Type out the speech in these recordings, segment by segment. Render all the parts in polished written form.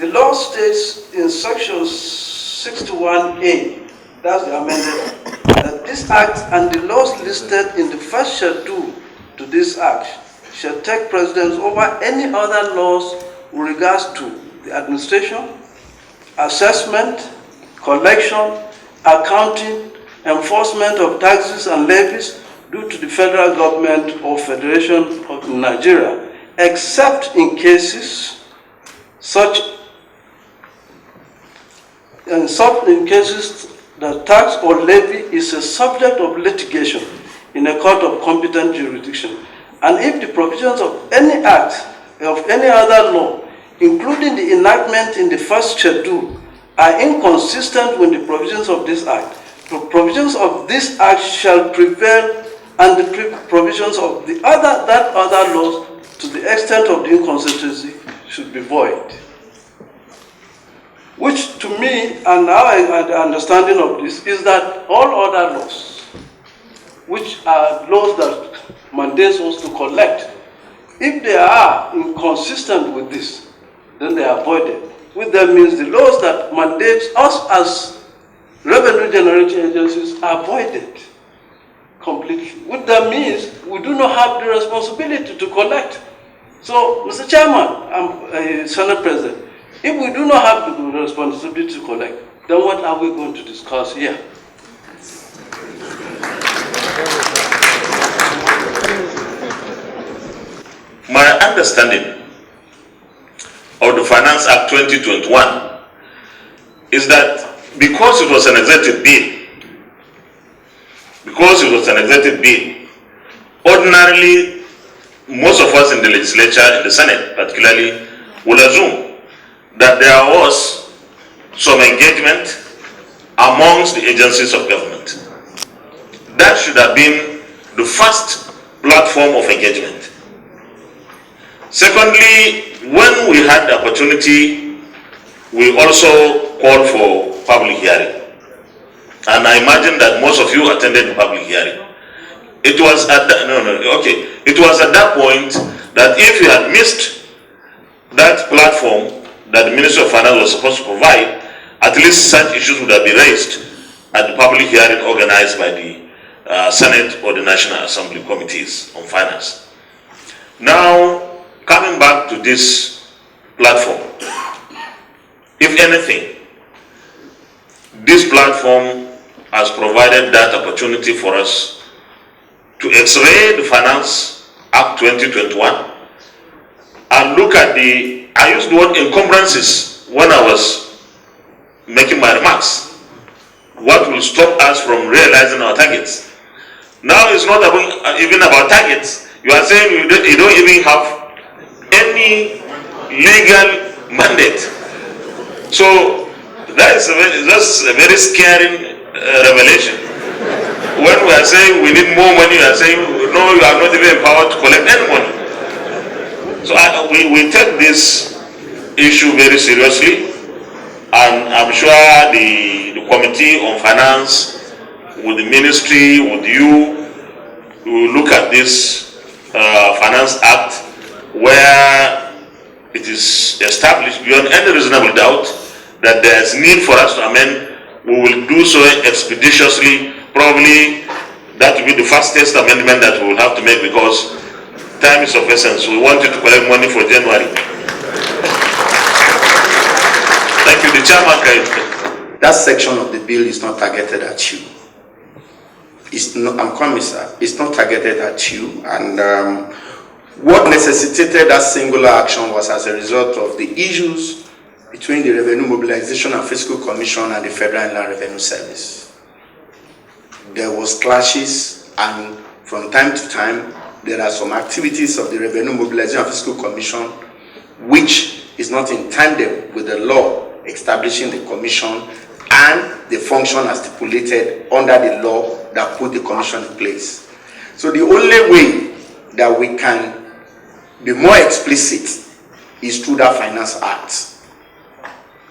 The law states in section 61A, that's the amended, that this act and the laws listed in the first schedule to this act shall take precedence over any other laws with regards to the administration, assessment, collection, accounting, enforcement of taxes and levies due to the federal government or Federation of Nigeria, except in cases that tax or levy is a subject of litigation in a court of competent jurisdiction, and if the provisions of any act of any other law, including the enactment in the first schedule, are inconsistent with the provisions of this act, the provisions of this act shall prevail, and the provisions of that other laws, to the extent of the inconsistency, should be void. Which to me, and our understanding of this, is that all other laws, which are laws that mandate us to collect, if they are inconsistent with this, then they are voided. Which that means the laws that mandate us as revenue generating agencies are voided completely. Which that means we do not have the responsibility to collect. So, Mr. Chairman, Senate President, if we do not have the responsibility to collect, then what are we going to discuss here? My understanding of the Finance Act 2021 is that because it was an executive bill, ordinarily most of us in the legislature, in the Senate particularly, will assume that there was some engagement amongst the agencies of government. That should have been the first platform of engagement. Secondly, when we had the opportunity, we also called for public hearing. And I imagine that most of you attended the public hearing. It was at It was at that point that if you had missed that platform that the Ministry of Finance was supposed to provide, at least such issues would have been raised at the public hearing organized by the Senate or the National Assembly Committees on Finance. Now, coming back to this platform, if anything, this platform has provided that opportunity for us to x-ray the Finance Act 2021 and look at I used the word encumbrances when I was making my remarks. What will stop us from realizing our targets? Now it's not even about targets. You are saying you don't even have any legal mandate. So that is just a very scary revelation. When we are saying we need more money, you are saying no, you are not even empowered to collect any money. So we take this issue very seriously, and I'm sure the Committee on Finance, with the Ministry, with you, will look at this Finance Act where it is established beyond any reasonable doubt that there is need for us to amend. We will do so expeditiously. Probably that will be the fastest amendment that we will have to make, because time is of essence. We want you to collect money for January. Thank you. The chairman. That section of the bill is not targeted at you. It's not, I'm coming, sir. It's not targeted at you. And what necessitated that singular action was as a result of the issues between the Revenue Mobilization and Fiscal Commission and the Federal Inland Revenue Service. There was clashes, and from time to time, there are some activities of the Revenue Mobilization and Fiscal Commission which is not in tandem with the law establishing the commission and the function as stipulated under the law that put the commission in place. So the only way that we can be more explicit is through that Finance Act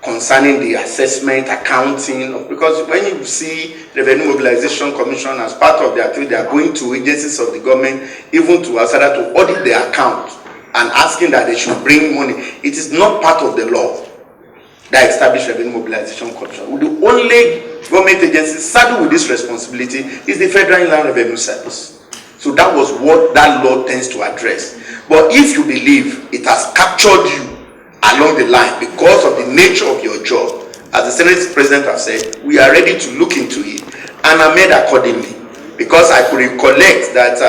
concerning the assessment, accounting, because when you see Revenue Mobilization Commission as part of their activity, they are going to agencies of the government, even to Asada, to audit their account and asking that they should bring money. It is not part of the law. that established revenue mobilization contract. The only government agency saddled with this responsibility is the Federal Inland Revenue Service. So that was what that law tends to address. But if you believe it has captured you along the line because of the nature of your job, as the Senate President has said, we are ready to look into it and amend accordingly. Because I could recollect that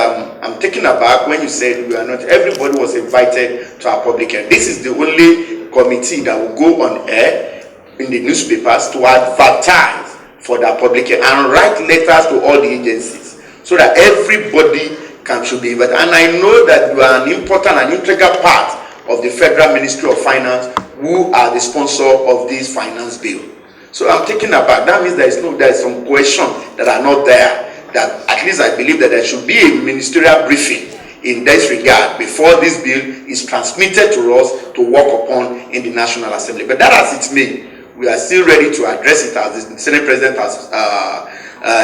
I'm taken aback when you said we are not, everybody was invited to our public hearing. This is the only committee that will go on air in the newspapers to advertise for their public hearing and write letters to all the agencies so that everybody should be invited. And I know that you are an important and integral part of the Federal Ministry of Finance, who are the sponsor of this finance bill. So I'm taken aback. That means there is some questions that are not there. That at least I believe that there should be a ministerial briefing in this regard before this bill is transmitted to us to work upon in the National Assembly. But that as it may, we are still ready to address it as the Senate President has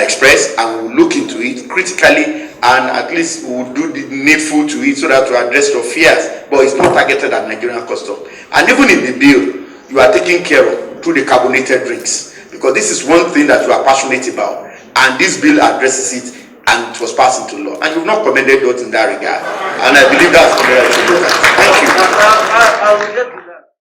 expressed, and we'll look into it critically, and at least we'll do the needful to it so that to address your fears. But it's not targeted at Nigerian customs. And even in the bill, you are taking care of through the carbonated drinks, because this is one thing that you are passionate about. And this bill addresses it, and it was passed into law. And you've not commended us in that regard. And I believe that's very important. Thank you. I will get